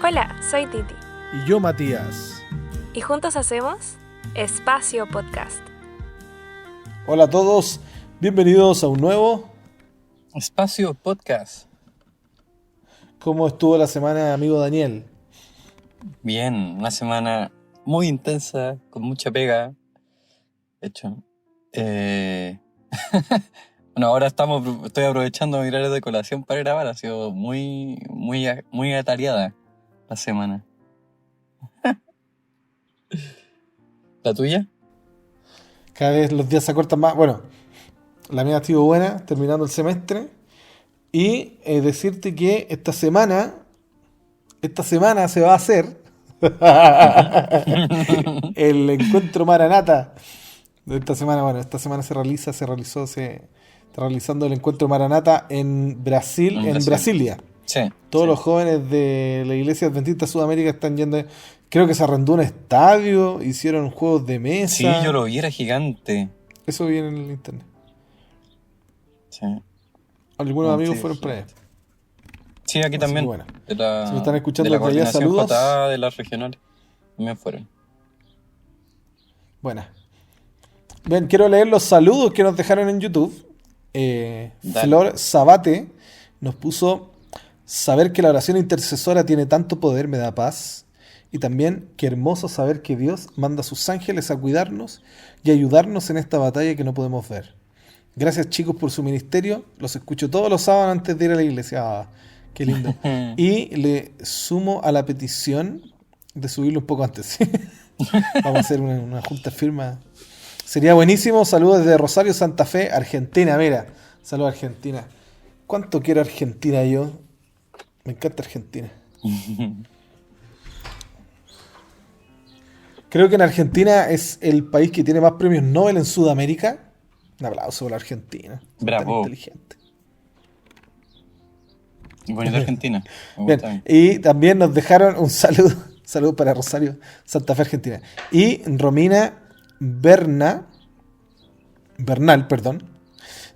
Hola, soy Titi. Y yo, Matías. Y juntos hacemos Espacio Podcast. Hola a todos, bienvenidos a un nuevo Espacio Podcast. ¿Cómo estuvo la semana, amigo Daniel? Bien, una semana muy intensa, con mucha pega. De hecho, bueno, ahora estoy aprovechando mi horario de colación para grabar. Ha sido muy atareada la semana. ¿La tuya? Cada vez los días se acortan más. Bueno, la mía estuvo buena, terminando el semestre. Y decirte que esta semana se va a hacer el encuentro Maranata de esta semana. Bueno, esta semana se está realizando el encuentro Maranata en Brasil, en Brasilia. Sí. Todos los jóvenes de la Iglesia Adventista Sudamérica están yendo. Creo que se arrendó un estadio, hicieron juegos de mesa. Sí, yo lo vi, era gigante. Eso vi en el internet. Sí. Algunos amigos fueron para allá. Sí, aquí también. Bueno, si me están escuchando desde allá, saludos. De las regionales también fueron. Buena. Bien, quiero leer los saludos que nos dejaron en YouTube. Flor Zabate nos puso: saber que la oración intercesora tiene tanto poder me da paz. Y también, qué hermoso saber que Dios manda a sus ángeles a cuidarnos y ayudarnos en esta batalla que no podemos ver. Gracias, chicos, por su ministerio. Los escucho todos los sábados antes de ir a la iglesia. Ah, qué lindo. Y le sumo a la petición de subirlo un poco antes. Vamos a hacer una junta firma. Sería buenísimo. Saludos desde Rosario, Santa Fe, Argentina. Mira, saludos a Argentina. ¿Cuánto quiero Argentina yo? Me encanta Argentina. Creo que en Argentina es el país que tiene más premios Nobel en Sudamérica. Un aplauso por la Argentina. Bravo. Tan inteligente. Y bonita Argentina. Bien. Y también nos dejaron un saludo. Saludo para Rosario, Santa Fe, Argentina. Y Romina Bernal,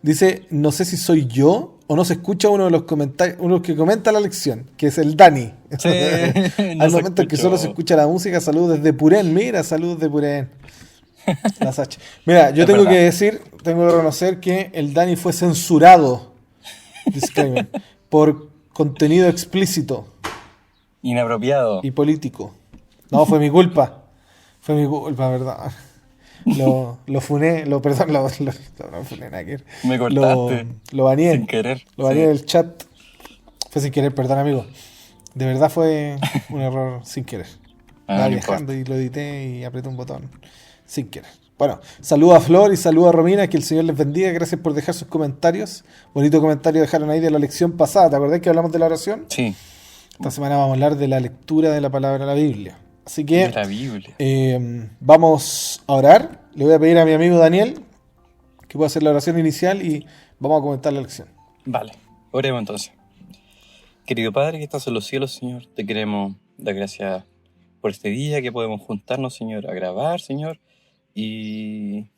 dice: no sé si soy yo o no se escucha uno de los comentarios, uno que comenta la lección, que es el Dani. Sí, Al momento en que solo se escucha la música. Saludos desde Purén. Mira, saludos de Purén. La Sacha. Mira, yo tengo que reconocer que el Dani fue censurado, disclaimer, por contenido explícito, inapropiado y político. No, fue mi culpa, verdad. Lo funé, no funé nada que ver. Me cortaste. Lo baneé. Sin querer. Lo baneé del chat. Fue sin querer, perdón, amigo. De verdad fue un error sin querer. Estaba viajando y lo edité y apreté un botón sin querer. Bueno, saludo a Flor y saludo a Romina, que el Señor les bendiga. Gracias por dejar sus comentarios. Bonito comentario dejaron ahí de la lección pasada. ¿Te acordás que hablamos de la oración? Sí. Esta semana vamos a hablar de la lectura de la palabra de la Biblia. Así que de la Biblia. Vamos a orar. Le voy a pedir a mi amigo Daniel que pueda hacer la oración inicial y vamos a comentar la lección. Vale, oremos entonces. Querido Padre que estás en los cielos, Señor, te queremos dar gracias por este día que podemos juntarnos, Señor, a grabar, Señor, y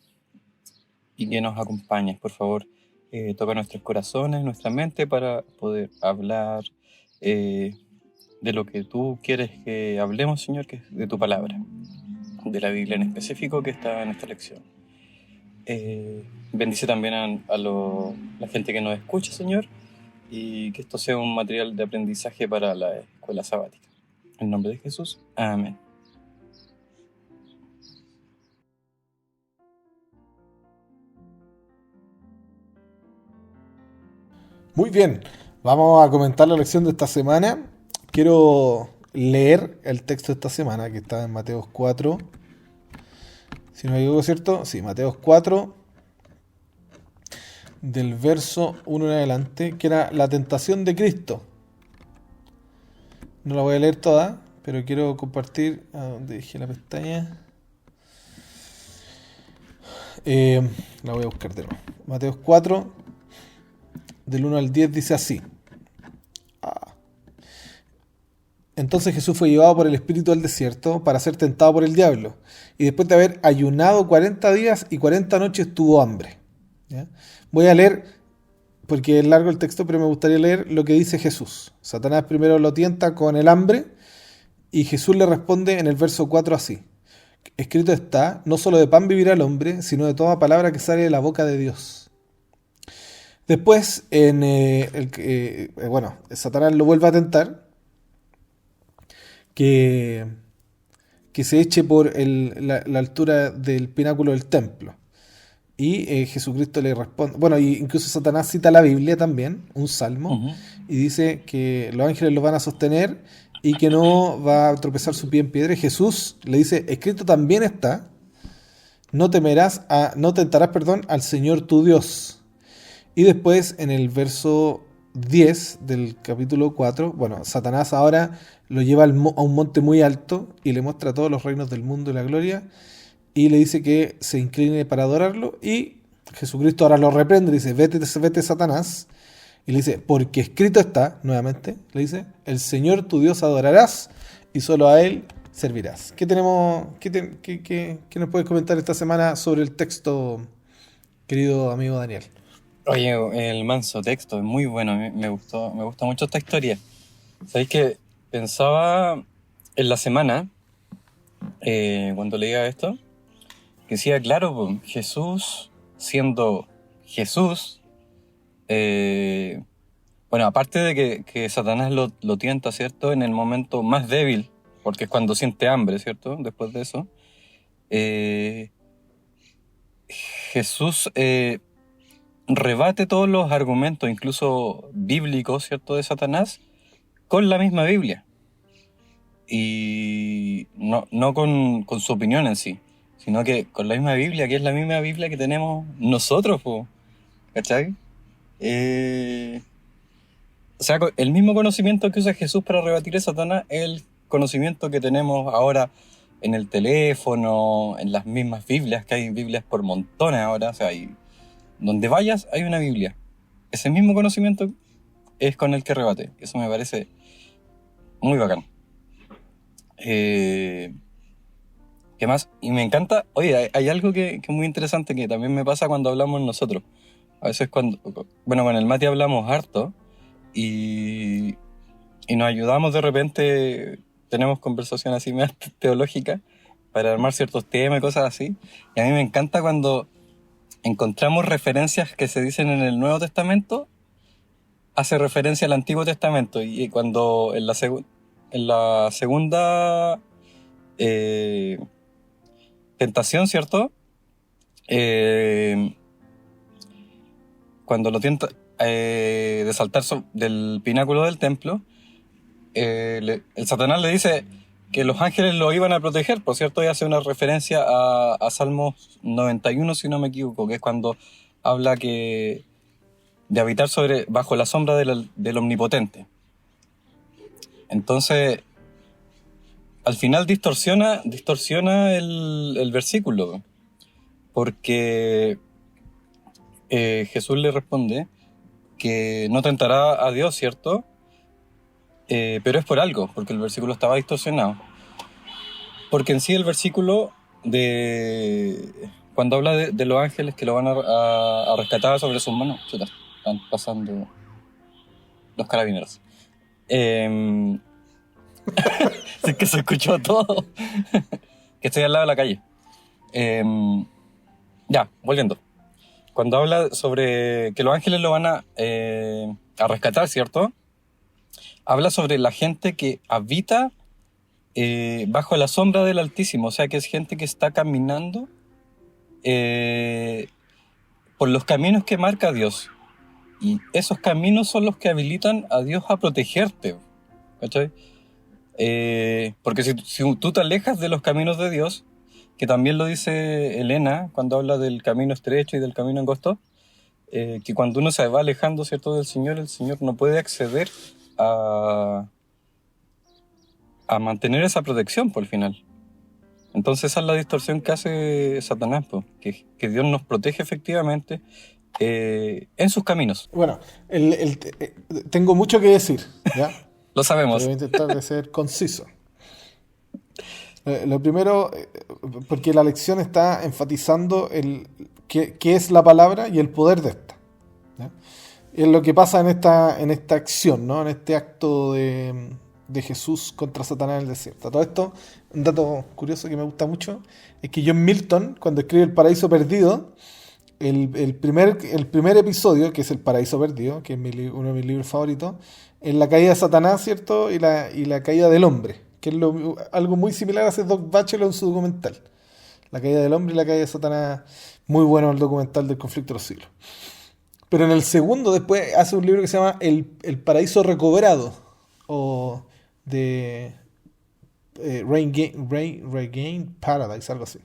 que nos acompañes, por favor. Toca nuestros corazones, nuestra mente para poder hablar de lo que tú quieres que hablemos, Señor, que es de tu palabra, de la Biblia en específico que está en esta lección. Bendice también a la gente que nos escucha, Señor, y que esto sea un material de aprendizaje para la escuela sabática. En nombre de Jesús, amén. Muy bien, vamos a comentar la lección de esta semana. Quiero leer el texto de esta semana, que está en Mateos 4. Si no me equivoco, ¿cierto? Sí, Mateos 4, del verso 1 en adelante, que era la tentación de Cristo. No la voy a leer toda, pero quiero compartir a donde dejé la pestaña. La voy a buscar de nuevo. Mateos 4, del 1 al 10, dice así. Entonces Jesús fue llevado por el Espíritu al desierto para ser tentado por el diablo. Y después de haber ayunado 40 días y 40 noches tuvo hambre. ¿Ya? Voy a leer, porque es largo el texto, pero me gustaría leer lo que dice Jesús. Satanás primero lo tienta con el hambre Y Jesús le responde en el verso 4 así: escrito está, no solo de pan vivirá el hombre, sino de toda palabra que sale de la boca de Dios. Después, Satanás lo vuelve a tentar, que se eche por la altura del pináculo del templo. Y Jesucristo le responde, bueno, y incluso Satanás cita la Biblia también, un salmo, y dice que los ángeles lo van a sostener y que no va a tropezar su pie en piedra. Y Jesús le dice, escrito también está, no tentarás, al Señor tu Dios. Y después en el verso 10 del capítulo 4, bueno, Satanás ahora lo lleva a un monte muy alto y le muestra todos los reinos del mundo y la gloria, y le dice que se incline para adorarlo, y Jesucristo ahora lo reprende, le dice, vete Satanás, y le dice, porque escrito está, nuevamente, le dice, el Señor tu Dios adorarás y solo a Él servirás. ¿Qué tenemos? ¿Qué nos puedes comentar esta semana sobre el texto, querido amigo Daniel? Oye, el manso texto es muy bueno, me gusta mucho esta historia. ¿Sabéis que pensaba en la semana, cuando leía esto, que decía, claro, pues, Jesús, siendo Jesús, bueno, aparte de que Satanás lo tienta, ¿cierto?, en el momento más débil, porque es cuando siente hambre, ¿cierto?, después de eso, Jesús rebate todos los argumentos, incluso bíblicos, ¿cierto?, de Satanás, con la misma Biblia. Y no con su opinión en sí, sino que con la misma Biblia, que es la misma Biblia que tenemos nosotros, ¿cachai? O sea, el mismo conocimiento que usa Jesús para rebatir a Satanás es el conocimiento que tenemos ahora en el teléfono, en las mismas Biblias, que hay Biblias por montones ahora, o sea, donde vayas hay una Biblia. Ese mismo conocimiento es con el que rebate. Eso me parece muy bacán. ¿Qué más? Y me encanta, oye, hay algo que es muy interesante que también me pasa cuando hablamos nosotros. A veces con el Mati hablamos harto y nos ayudamos de repente, tenemos conversaciones así más teológicas para armar ciertos temas y cosas así. Y a mí me encanta cuando encontramos referencias que se dicen en el Nuevo Testamento, hace referencia al Antiguo Testamento, y cuando en la segunda tentación, ¿cierto? Cuando lo tienta de saltar del pináculo del templo, el Satanás le dice que los ángeles lo iban a proteger, por cierto, y hace una referencia a Salmos 91, si no me equivoco, que es cuando habla de habitar bajo la sombra del Omnipotente. Entonces, al final distorsiona el versículo, porque Jesús le responde que no tentará a Dios, ¿cierto? Pero es por algo, porque el versículo estaba distorsionado. Porque en sí el versículo cuando habla de los ángeles que lo van a rescatar sobre sus manos, chuta, están pasando los carabineros. Es que se escuchó todo. Que estoy al lado de la calle. Ya, volviendo. Cuando habla sobre que los ángeles lo van a rescatar, ¿cierto? Habla sobre la gente que habita bajo la sombra del Altísimo, o sea que es gente que está caminando por los caminos que marca Dios, y esos caminos son los que habilitan a Dios a protegerte, ¿cachai? Porque si tú te alejas de los caminos de Dios, que también lo dice Elena cuando habla del camino estrecho y del camino angosto, que cuando uno se va alejando, ¿cierto?, del Señor, el Señor no puede acceder a mantener esa protección por el final. Entonces esa es la distorsión que hace Satanás, que Dios nos protege efectivamente en sus caminos. Bueno, tengo mucho que decir, ¿ya? Lo sabemos. Pero voy a intentar de ser conciso. Lo primero, porque la lección está enfatizando qué es la palabra y el poder de esta, ¿ya? Es lo que pasa en esta acción, ¿no? En este acto de de Jesús contra Satanás en el desierto. Todo esto, un dato curioso que me gusta mucho, es que John Milton, cuando escribe El Paraíso Perdido, el primer episodio, que es El Paraíso Perdido, que es uno de mis libros favoritos, es la caída de Satanás, ¿cierto? Y la caída del hombre, que es algo muy similar a hace Doc Batchelor en su documental. La caída del hombre y la caída de Satanás, muy bueno el documental del conflicto de los siglos. Pero en el segundo después hace un libro que se llama El Paraíso Recobrado, o de Regained Paradise, algo así.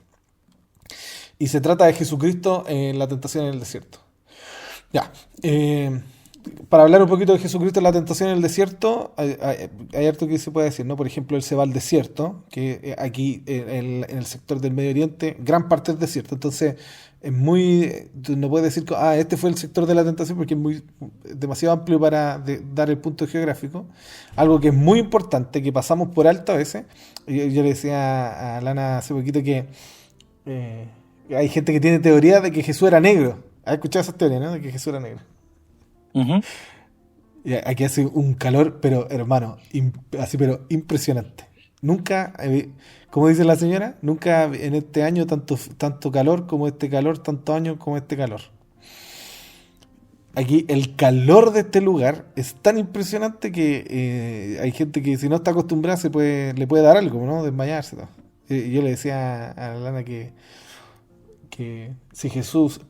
Y se trata de Jesucristo en la tentación en el desierto. Ya. Para hablar un poquito de Jesucristo en la tentación en el desierto, hay harto que se puede decir, ¿no? Por ejemplo, él se va al desierto, que aquí en el sector del Medio Oriente, gran parte es desierto. Entonces, es muy. No puedes decir que este fue el sector de la tentación porque es demasiado amplio para dar el punto geográfico. Algo que es muy importante, que pasamos por alto a veces. Yo le decía a Lana hace poquito que hay gente que tiene teoría de que Jesús era negro. ¿Has escuchado esas teorías, no? De que Jesús era negro. Uh-huh. Y aquí hace un calor, pero hermano, así pero impresionante. Nunca, como dice la señora, nunca en este año tanto calor como este calor, tantos años como este calor. Aquí el calor de este lugar es tan impresionante que hay gente que si no está acostumbrada le puede dar algo, ¿no? Desmayarse. ¿No? Yo le decía a Lana que si Jesús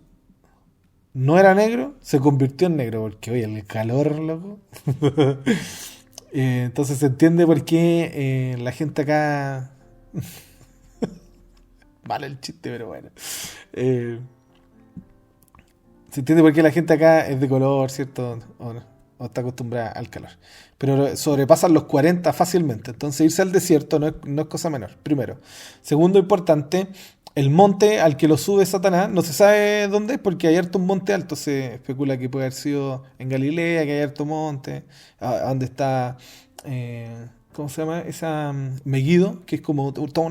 no era negro, se convirtió en negro, porque oye, el calor, loco. Entonces se entiende por qué la gente acá. Mal el chiste, pero bueno. Se entiende por qué la gente acá es de color, ¿cierto? O está acostumbrada al calor. Pero sobrepasan los 40 fácilmente. Entonces irse al desierto no es cosa menor, primero. Segundo, importante. El monte al que lo sube Satanás, no se sabe dónde es porque hay harto un monte alto. Se especula que puede haber sido en Galilea, que hay harto monte, donde está, ¿cómo se llama? Esa Megiddo, que es como toda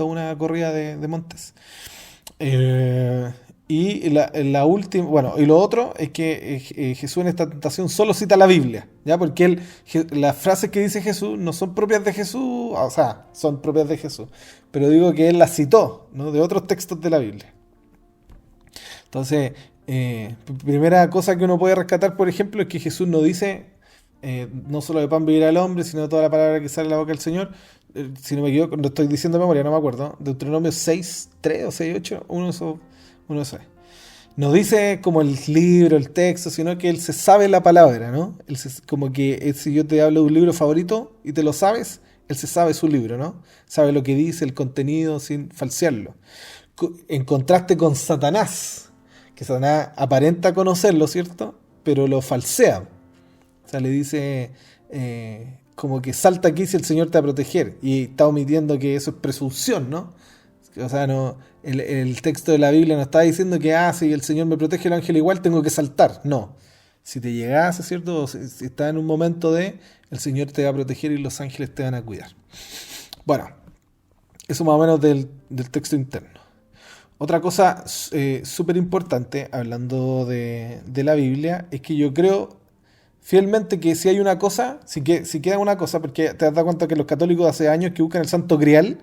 una corrida de montes. Y la última, bueno, y lo otro es que Jesús en esta tentación solo cita la Biblia, ¿ya? Porque las frases que dice Jesús no son propias de Jesús, o sea, son propias de Jesús, pero digo que él las citó, ¿no? De otros textos de la Biblia. Entonces, primera cosa que uno puede rescatar, por ejemplo, es que Jesús no dice no solo de pan vivirá el hombre, sino de toda la palabra que sale de la boca del Señor. Si no me equivoco, lo estoy diciendo de memoria, no me acuerdo. Deuteronomio 6.3 o 6.8, uno de esos. No dice como el libro, el texto, sino que él se sabe la palabra, ¿no? Como que si yo te hablo de un libro favorito y te lo sabes, él se sabe su libro, ¿no? Sabe lo que dice, el contenido, sin falsearlo. En contraste con Satanás, que Satanás aparenta conocerlo, ¿cierto? Pero lo falsea. O sea, le dice como que salta aquí si el Señor te va a proteger. Y está omitiendo que eso es presunción, ¿no? O sea, no, el texto de la Biblia no está diciendo que si el Señor me protege el ángel igual tengo que saltar. No. Si te llegase, ¿cierto? Si estás en un momento el Señor te va a proteger y los ángeles te van a cuidar. Bueno, eso más o menos del texto interno. Otra cosa súper importante, hablando de la Biblia, es que yo creo fielmente que si hay una cosa, si queda una cosa, porque te das cuenta que los católicos hace años que buscan el Santo Grial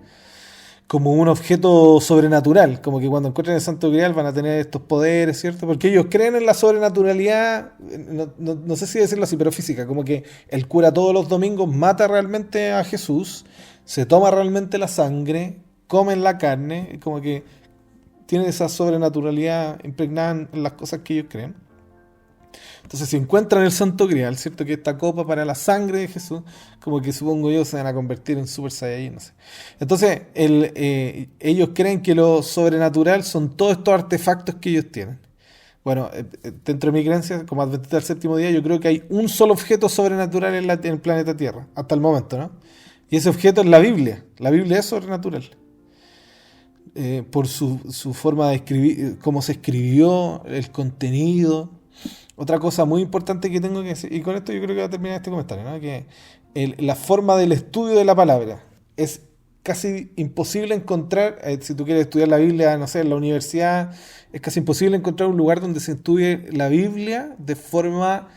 como un objeto sobrenatural, como que cuando encuentren el Santo Grial van a tener estos poderes, ¿cierto? Porque ellos creen en la sobrenaturalidad, no sé si decirlo así, pero física, como que el cura todos los domingos mata realmente a Jesús, se toma realmente la sangre, comen la carne, como que tienen esa sobrenaturalidad impregnada en las cosas que ellos creen. Entonces si encuentran el Santo Grial, ¿cierto? Que esta copa para la sangre de Jesús, como que supongo yo se van a convertir en Super Saiyajin, no sé. Entonces ellos creen que lo sobrenatural son todos estos artefactos que ellos tienen. Bueno, dentro de mi creencia, como adventista del séptimo día, yo creo que hay un solo objeto sobrenatural en el planeta Tierra, hasta el momento, ¿no? Y ese objeto es la Biblia. La Biblia es sobrenatural. Por su forma de escribir, cómo se escribió, el contenido. Otra cosa muy importante que tengo que decir, y con esto yo creo que va a terminar este comentario, ¿no? Que la forma del estudio de la palabra es casi imposible encontrar, si tú quieres estudiar la Biblia, no sé, en la universidad, es casi imposible encontrar un lugar donde se estudie la Biblia de forma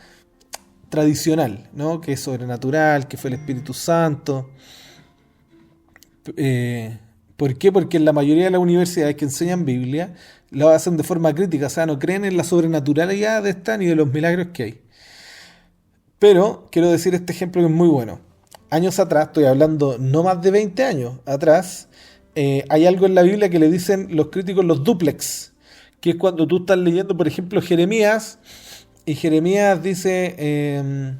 tradicional, ¿no? Que es sobrenatural, que fue el Espíritu Santo. ¿Por qué? Porque en la mayoría de las universidades que enseñan Biblia lo hacen de forma crítica, o sea, no creen en la sobrenaturalidad de esta ni de los milagros que hay. Pero quiero decir este ejemplo que es muy bueno. Años atrás, estoy hablando no más de 20 años atrás, hay algo en la Biblia que le dicen los críticos los dúplex, que es cuando tú estás leyendo, por ejemplo, Jeremías, y Jeremías dice,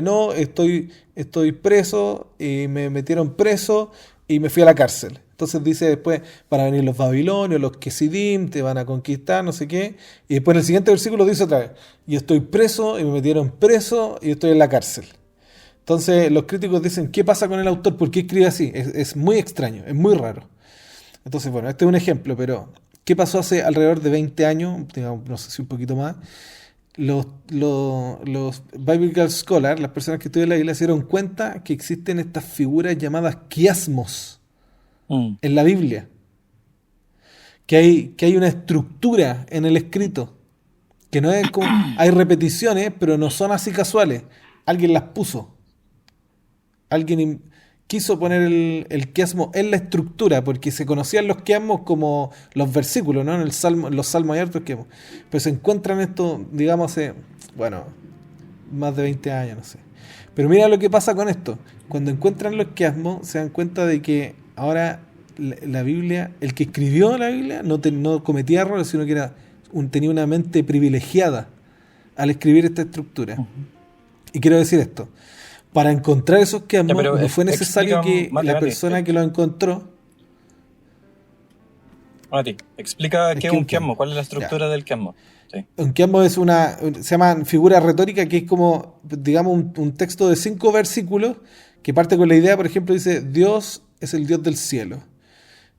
no, estoy preso, y me metieron preso, y me fui a la cárcel. Entonces dice después, van a venir los babilonios, los Quesidim, te van a conquistar, no sé qué. Y después en el siguiente versículo dice otra vez, y estoy preso, y me metieron preso, y estoy en la cárcel. Entonces los críticos dicen, ¿qué pasa con el autor? ¿Por qué escribe así? Es muy extraño, es muy raro. Entonces, bueno, este es un ejemplo, pero ¿qué pasó hace alrededor de 20 años? Digamos, no sé si un poquito más. Los Biblical Scholars, las personas que estudian la Biblia, se dieron cuenta que existen estas figuras llamadas quiasmos en la Biblia. Que hay una estructura en el escrito. Que no es como. Hay repeticiones, pero no son así casuales. Alguien las puso. Alguien quiso poner el quiasmo en la estructura, porque se conocían los quiasmos como los versículos, ¿no? En el Salmo, en los salmos hay hartos quiasmos. Pero se encuentran esto, digamos, hace, bueno, más de 20 años, no sé. Pero mira lo que pasa con esto. Cuando encuentran los quiasmos, se dan cuenta de que ahora la Biblia, el que escribió la Biblia, no cometía errores, sino que tenía una mente privilegiada al escribir esta estructura. Uh-huh. Y quiero decir esto. Para encontrar esos quiasmos, no fue necesario que la persona que lo encontró... Mati, explica qué es un quiasmo, cuál es la estructura del quiasmo. Sí. Un quiasmo es se llama figura retórica, que es como, digamos, un texto de 5 versículos que parte con la idea, por ejemplo, dice, Dios es el Dios del cielo.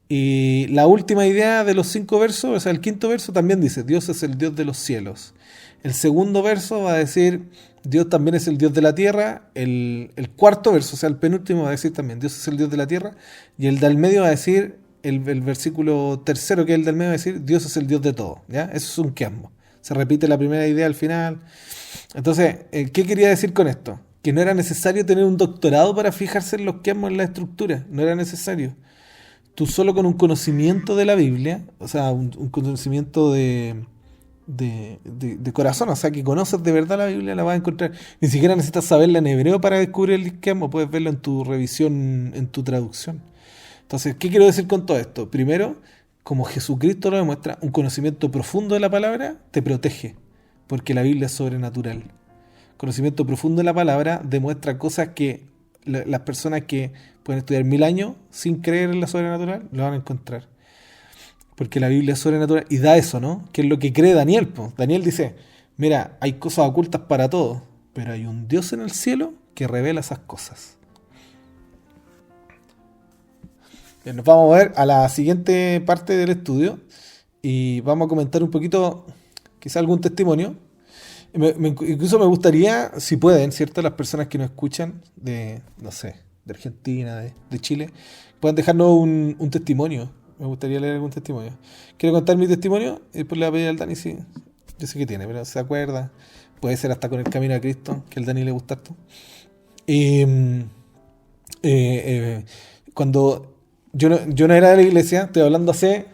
Y la última idea de los 5 versos, o sea, el quinto verso también dice, Dios es el Dios de los cielos. El segundo verso va a decir, Dios también es el Dios de la tierra. El cuarto verso, o sea, el penúltimo, va a decir también, Dios es el Dios de la tierra. Y el del medio va a decir, el versículo tercero, que es el del medio, va a decir, Dios es el Dios de todo. ¿Ya? Eso es un quiasmo. Se repite la primera idea al final. Entonces, ¿qué quería decir con esto? Que no era necesario tener un doctorado para fijarse en los quiasmos en la estructura. No era necesario. Tú solo con un conocimiento de la Biblia, o sea, un conocimiento de corazón, o sea, que conoces de verdad la Biblia, la vas a encontrar. Ni siquiera necesitas saberla en hebreo para descubrir el quiasmo, puedes verlo en tu revisión, en tu traducción. Entonces, ¿qué quiero decir con todo esto? Primero, como Jesucristo lo demuestra, un conocimiento profundo de la palabra te protege, porque la Biblia es sobrenatural. Conocimiento profundo de la palabra demuestra cosas que las personas que pueden estudiar 1000 años sin creer en la sobrenatural lo van a encontrar. Porque la Biblia es sobrenatural y da eso, ¿no? Que es lo que cree Daniel, pues. Daniel dice, mira, hay cosas ocultas para todos, pero hay un Dios en el cielo que revela esas cosas. Bien, nos vamos a ver a la siguiente parte del estudio y vamos a comentar un poquito, quizá algún testimonio. Incluso me gustaría, si pueden, ¿cierto? Las personas que nos escuchan de, no sé, de Argentina, de Chile, puedan dejarnos un testimonio. Me gustaría leer algún testimonio. Quiero contar mi testimonio y después le voy a pedir al Dani si... Yo sé que tiene, pero se acuerda. Puede ser hasta con el camino a Cristo, que al Dani le gusta esto. Y cuando yo no era de la iglesia, estoy hablando hace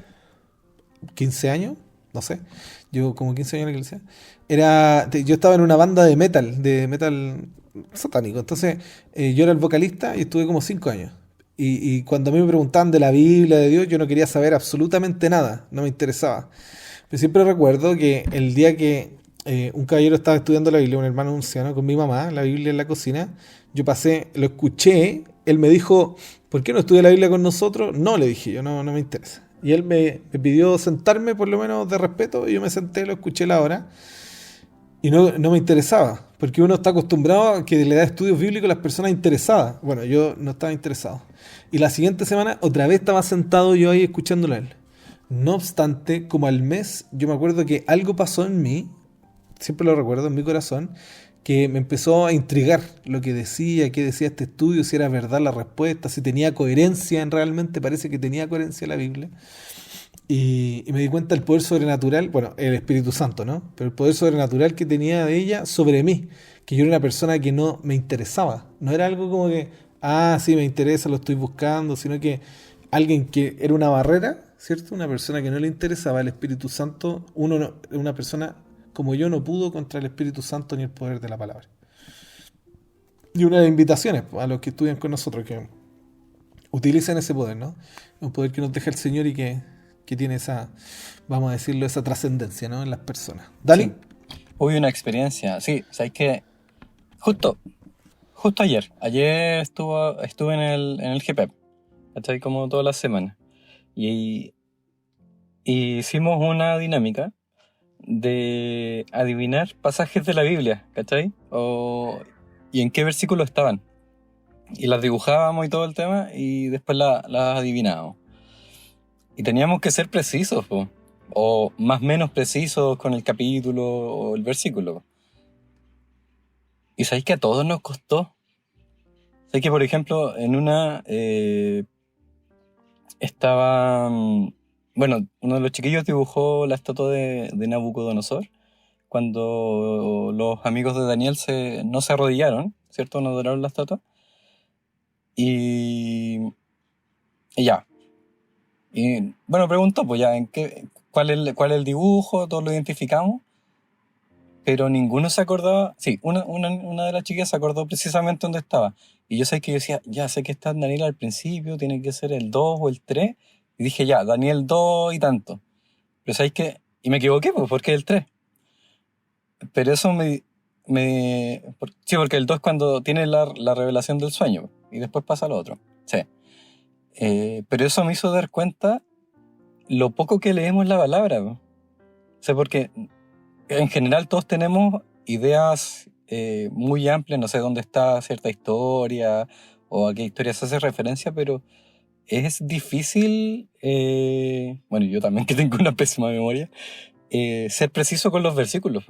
15 años, no sé. Llevo como 15 años en la iglesia. Yo estaba en una banda de metal satánico. Entonces, yo era el vocalista y estuve como 5 años. Y cuando a mí me preguntaban de la Biblia, de Dios, yo no quería saber absolutamente nada, no me interesaba. Pero siempre recuerdo que el día que un caballero estaba estudiando la Biblia, un hermano anciano, con mi mamá, la Biblia en la cocina, yo pasé, lo escuché, él me dijo, ¿por qué no estudia la Biblia con nosotros? No, le dije yo, no me interesa. Y él me pidió sentarme, por lo menos de respeto, y yo me senté, lo escuché la hora, y no me interesaba, porque uno está acostumbrado a que le da estudios bíblicos a las personas interesadas. Bueno, yo no estaba interesado. Y la siguiente semana otra vez estaba sentado yo ahí escuchándolo a él. No obstante, como al mes, yo me acuerdo que algo pasó en mí, siempre lo recuerdo en mi corazón, que me empezó a intrigar lo que decía, qué decía este estudio, si era verdad la respuesta, si tenía coherencia realmente, parece que tenía coherencia la Biblia. Y me di cuenta del poder sobrenatural, bueno, el Espíritu Santo, ¿no? Pero el poder sobrenatural que tenía de ella sobre mí, que yo era una persona que no me interesaba. No era algo como que, sí, me interesa, lo estoy buscando, sino que alguien que era una barrera, ¿cierto? Una persona que no le interesaba el Espíritu Santo, una persona como yo no pudo contra el Espíritu Santo ni el poder de la palabra. Y una de las invitaciones a los que estudian con nosotros, que utilicen ese poder, ¿no? Un poder que nos deja el Señor y que tiene esa, vamos a decirlo, esa trascendencia, ¿no? En las personas. ¿Dani? Sí. Hubo una experiencia, sí, sabes que justo ayer estuve en el GPEP, ¿cachai? Como toda la semana. Y hicimos una dinámica de adivinar pasajes de la Biblia, ¿cachai? Y en qué versículo estaban. Y las dibujábamos y todo el tema, y después las adivinábamos. Y teníamos que ser precisos, po. O más o menos precisos con el capítulo o el versículo. Y sabéis que a todos nos costó. Sabéis que, por ejemplo, en una bueno, uno de los chiquillos dibujó la estatua de Nabucodonosor cuando los amigos de Daniel no se arrodillaron, ¿cierto? No adoraron la estatua. Y ya. Y bueno, preguntó, pues ya, ¿cuál es el dibujo? Todos lo identificamos, pero ninguno se acordaba. Sí, una de las chicas se acordó precisamente dónde estaba. Y yo decía, ya sé que está Daniel al principio, tiene que ser el 2 o el 3. Y dije, ya, Daniel 2 y tanto. Pero ¿sabes qué? Y me equivoqué, pues, porque el 3. Pero eso sí, porque el 2 es cuando tiene la revelación del sueño, y después pasa lo otro. Sí. Pero eso me hizo dar cuenta lo poco que leemos la palabra. O sea, porque en general todos tenemos ideas muy amplias, no sé dónde está cierta historia o a qué historia se hace referencia, pero es difícil, bueno, yo también que tengo una pésima memoria, ser preciso con los versículos.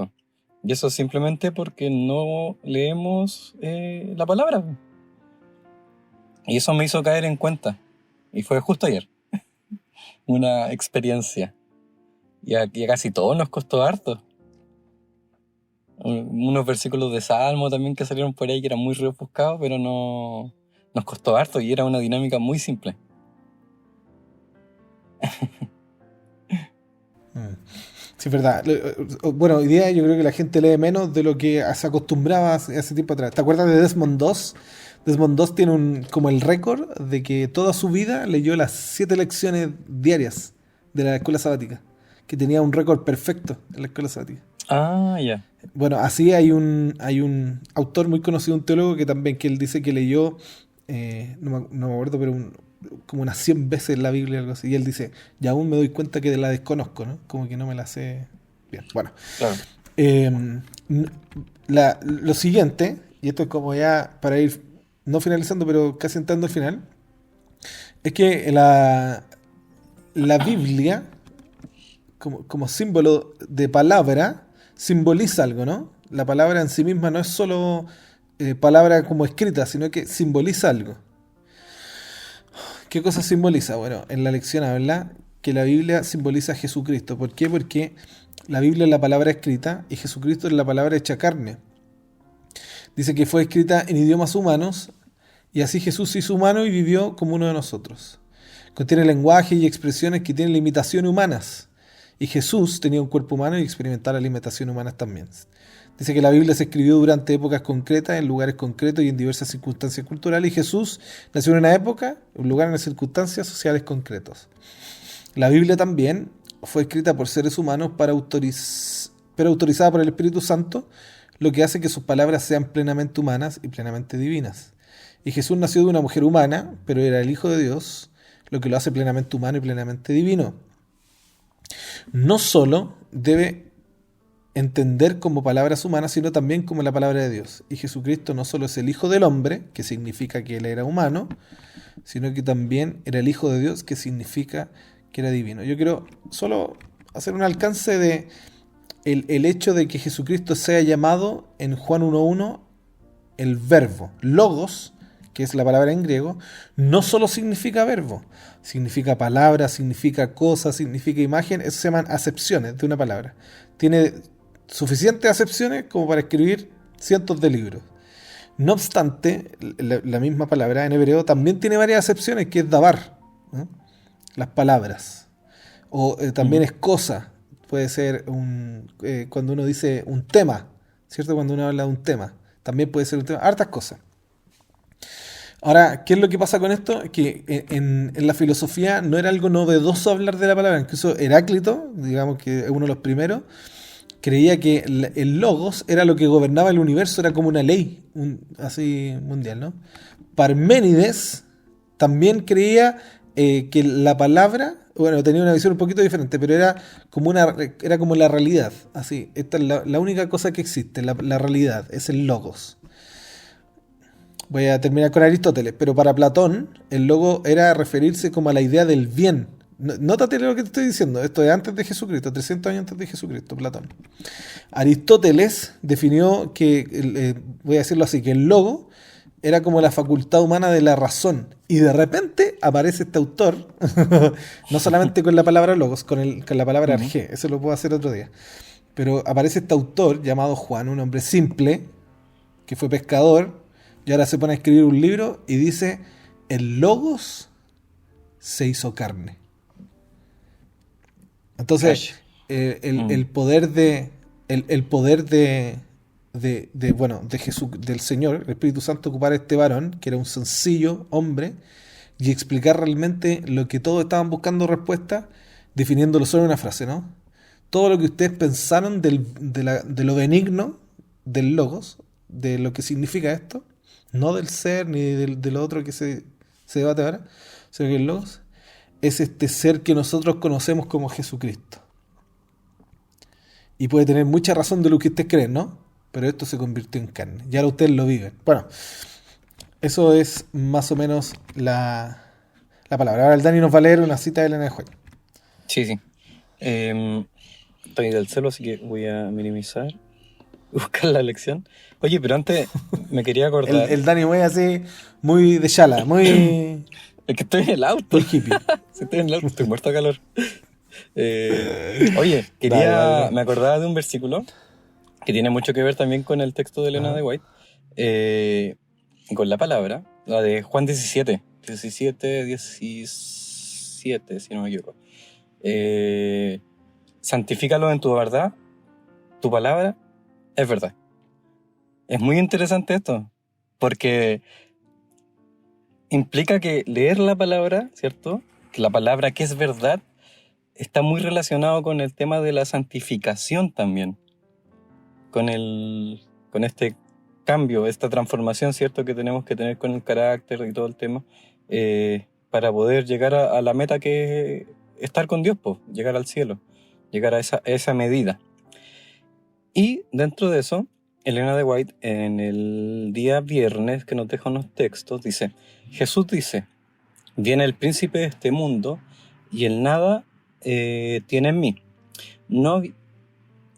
Y eso simplemente porque no leemos la palabra. Y eso me hizo caer en cuenta. Y fue justo ayer. Una experiencia. Y a casi todos nos costó harto. Unos versículos de Salmo también que salieron por ahí que eran muy rebuscados, pero no nos costó harto y era una dinámica muy simple. Sí, es verdad. Bueno, hoy día yo creo que la gente lee menos de lo que se acostumbraba hace tiempo atrás. ¿Te acuerdas de Desmond Doss? Desmond Doss tiene como el récord de que toda su vida leyó las 7 lecciones diarias de la escuela sabática. Que tenía un récord perfecto en la escuela sabática. Ah, ya. Bueno, así hay un autor muy conocido, un teólogo, que él dice que leyó, no me acuerdo, pero como unas 100 veces la Biblia, algo así. Y él dice, y aún me doy cuenta que la desconozco, ¿no? Como que no me la sé bien. Bueno, claro. Lo siguiente, y esto es como ya para ir no finalizando, pero casi entrando al final, es que la Biblia, como símbolo de palabra, simboliza algo, ¿no? La palabra en sí misma no es solo palabra como escrita, sino que simboliza algo. ¿Qué cosa simboliza? Bueno, en la lección habla que la Biblia simboliza a Jesucristo. ¿Por qué? Porque la Biblia es la palabra escrita y Jesucristo es la palabra hecha carne. Dice que fue escrita en idiomas humanos y así Jesús se hizo humano y vivió como uno de nosotros. Contiene lenguaje y expresiones que tienen limitaciones humanas. Y Jesús tenía un cuerpo humano y experimentaba las limitaciones humanas también. Dice que la Biblia se escribió durante épocas concretas, en lugares concretos y en diversas circunstancias culturales. Y Jesús nació en una época, un lugar, en circunstancias sociales concretos. La Biblia también fue escrita por seres humanos pero autorizada por el Espíritu Santo, lo que hace que sus palabras sean plenamente humanas y plenamente divinas. Y Jesús nació de una mujer humana, pero era el Hijo de Dios, lo que lo hace plenamente humano y plenamente divino. No solo debe entender como palabras humanas, sino también como la palabra de Dios. Y Jesucristo no solo es el Hijo del Hombre, que significa que Él era humano, sino que también era el Hijo de Dios, que significa que era divino. Yo quiero solo hacer un alcance de el hecho de que Jesucristo sea llamado en Juan 1.1 el verbo. Logos, que es la palabra en griego, no solo significa verbo, significa palabra, significa cosa, significa imagen. Eso se llaman acepciones de una palabra. Tiene suficientes acepciones como para escribir cientos de libros. No obstante, la misma palabra en hebreo también tiene varias acepciones, que es davar, ¿no? Las palabras. O también es cosa. Puede ser cuando uno dice un tema, ¿cierto? Cuando uno habla de un tema. También puede ser un tema. Hartas cosas. Ahora, ¿qué es lo que pasa con esto? Que en la filosofía no era algo novedoso hablar de la palabra. Incluso Heráclito, digamos que es uno de los primeros, creía que el logos era lo que gobernaba el universo, era como una ley así mundial, ¿no? Parménides también creía que la palabra, bueno, tenía una visión un poquito diferente, pero era como la realidad, así. Esta es la única cosa que existe, la realidad, es el logos. Voy a terminar con Aristóteles, pero para Platón el logo era referirse como a la idea del bien. Nótate lo que te estoy diciendo, esto es antes de Jesucristo, 300 años antes de Jesucristo, Platón. Aristóteles definió que, voy a decirlo así, que el logo era como la facultad humana de la razón. Y de repente aparece este autor, no solamente con la palabra logos, con la palabra arjé, eso lo puedo hacer otro día. Pero aparece este autor llamado Juan, un hombre simple, que fue pescador, y ahora se pone a escribir un libro y dice, el logos se hizo carne. Entonces, el poder de Jesús, del Señor, el Espíritu Santo, ocupar a este varón, que era un sencillo hombre, y explicar realmente lo que todos estaban buscando respuesta, definiéndolo solo en una frase, ¿no? Todo lo que ustedes pensaron de lo benigno del logos, de lo que significa esto, no del ser ni de lo otro que se debate ahora, sino que el logos es este ser que nosotros conocemos como Jesucristo. Y puede tener mucha razón de lo que ustedes creen, ¿no? Pero esto se convirtió en carne. Y ahora ustedes lo viven. Bueno, eso es más o menos la palabra. Ahora el Dani nos va a leer una cita de Elena de White. Sí. Estoy del celo, así que voy a minimizar, buscar la lección. Oye, pero antes me quería acordar. El Dani muy así, muy de chala, muy... Es que estoy en el auto. Muy hippie. Sí, estoy en el auto, estoy muerto de calor. Oye, Dale. me acordaba de un versículo que tiene mucho que ver también con el texto de Elena de White, con la palabra, la de Juan 17, si no me equivoco. Santifícalo en tu verdad, tu palabra es verdad. Es muy interesante esto, porque implica que leer la palabra, ¿cierto? Que la palabra que es verdad está muy relacionado con el tema de la santificación también. Con este cambio, esta transformación, ¿cierto? Que tenemos que tener con el carácter y todo el tema, para poder llegar a la meta que es estar con Dios, pues, llegar al cielo, llegar a esa medida. Y dentro de eso, Elena de White, en el día viernes que nos deja unos textos, dice, Jesús dice, viene el príncipe de este mundo y el nada tiene en mí. No,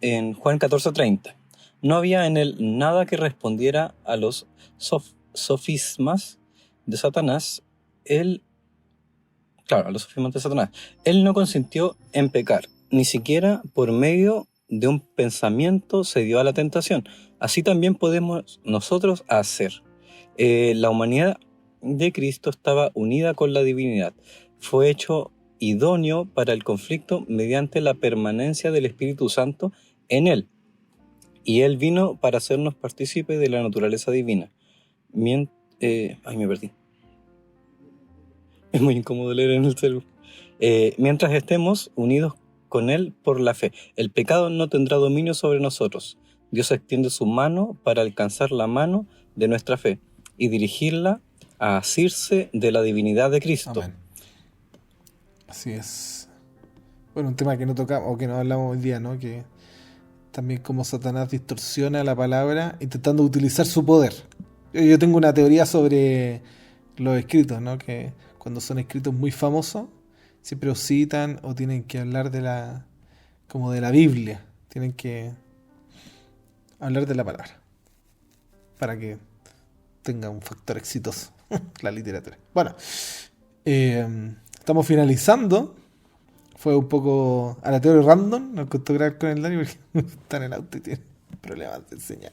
en Juan 14:30, no había en él nada que respondiera a los sofismas de Satanás. A los sofismas de Satanás. Él no consintió en pecar, ni siquiera por medio de un pensamiento se dio a la tentación. Así también podemos nosotros hacer. La humanidad de Cristo estaba unida con la divinidad. Fue hecho idóneo para el conflicto mediante la permanencia del Espíritu Santo en él. Y él vino para hacernos partícipes de la naturaleza divina. Me perdí. Es muy incómodo leer en el celular. Mientras estemos unidos con él por la fe, el pecado no tendrá dominio sobre nosotros. Dios extiende su mano para alcanzar la mano de nuestra fe y dirigirla a asirse de la divinidad de Cristo. Amén. Así es. Bueno, un tema que no tocamos o que no hablamos hoy día, ¿no? Que también como Satanás distorsiona la palabra intentando utilizar su poder. Yo tengo una teoría sobre los escritos, ¿no? Que cuando son escritos muy famosos siempre os citan o tienen que hablar de la Biblia. Tienen que hablar de la palabra para que tenga un factor exitoso la literatura. Bueno, estamos finalizando. Fue un poco aleatorio random. Nos costó grabar con el Dani porque está en el auto y tiene problemas de señal.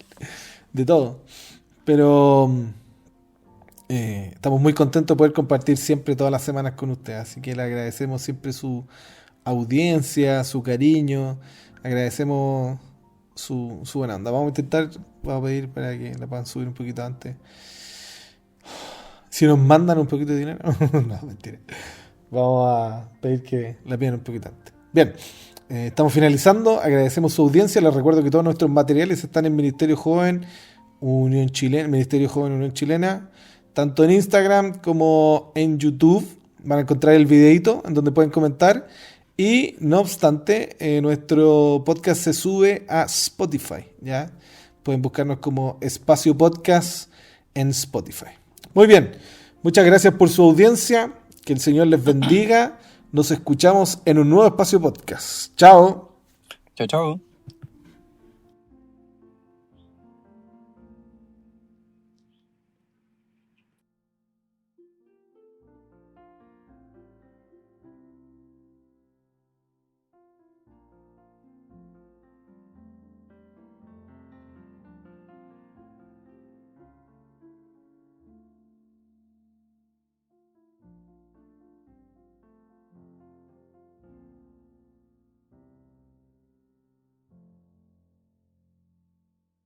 de todo. Pero estamos muy contentos de poder compartir siempre todas las semanas con ustedes. Así que le agradecemos siempre su audiencia, su cariño. Agradecemos su buena onda. Vamos a pedir para que la puedan subir un poquito antes. Si nos mandan un poquito de dinero. No, mentira. Vamos a pedir que la pidan un poquito antes. Bien, estamos finalizando. Agradecemos su audiencia. Les recuerdo que todos nuestros materiales están en Ministerio Joven Unión Chilena, Ministerio Joven Unión Chilena, tanto en Instagram como en YouTube. Van a encontrar el videito en donde pueden comentar. Y no obstante, nuestro podcast se sube a Spotify, ¿ya? Pueden buscarnos como Espacio Podcast en Spotify. Muy bien, muchas gracias por su audiencia. Que el Señor les bendiga. Nos escuchamos en un nuevo Espacio Podcast. Chao. Chao, chao.